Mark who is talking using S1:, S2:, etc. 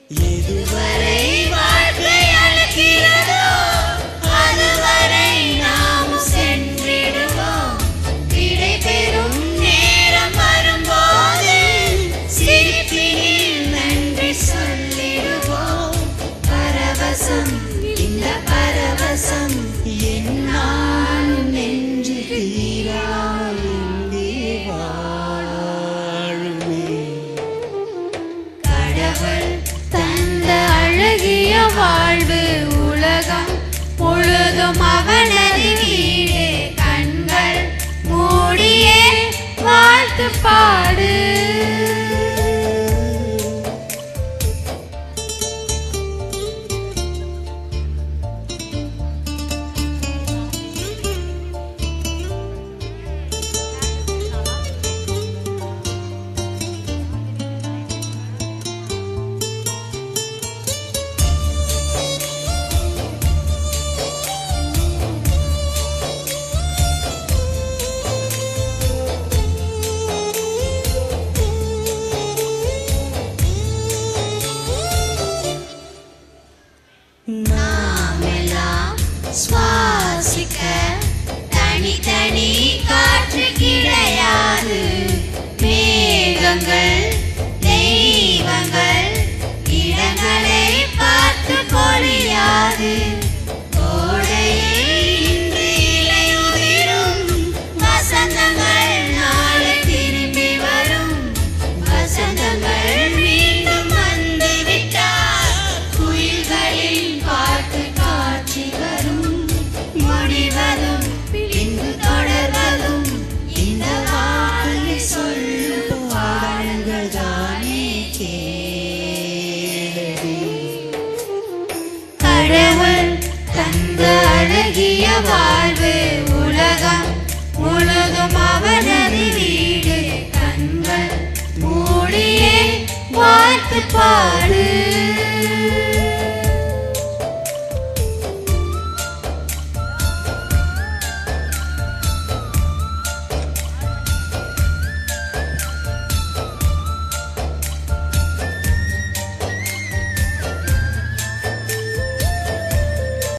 S1: எதுவரை வாழ்க்கை அழைக்கிறதோ அதுவரை நாம் சென்றிடுவோம். விடை பெறும் நேரம் வரும்போது சிரிப்பினில் நன்றி சொல்லிடுவோம். பரவசம், இந்த பரவசம் என்னால் நெஞ்சு தீராமல் இங்கே வாழுமே. கடவுள் தந்த அழகிய வாழ்வு உலகம் முழுதும் அவனது வீடு. கண்கள் மூடியே வாழ்த்து பாடு. நாமெல்லாம் சுவாசிக்க தனித்தனி காற்று கிடையாது. மேகங்கள் தெய்வங்கள் இடங்களை பார்த்து பொழியாது. கோடையில் இன்று இலை உதிரும், வசந்தங்கள் நாளை திரும்பி வரும். வசந்தங்கள் மீண்டும் வந்து விட்டால் குயில்களின் பாட்டு காட்சி வரும். முடிவதும் பின்பு தொடர்வதும் இந்த வாழ்க்கை சொல்லும் பாடல்கள் தானே கேளடி. கடவுள் தந்த அழகிய வாழ்வு உலகம் முழுதும் அவனது வீடு. கண்கள் மூடியே வாழ்த்து பாடு.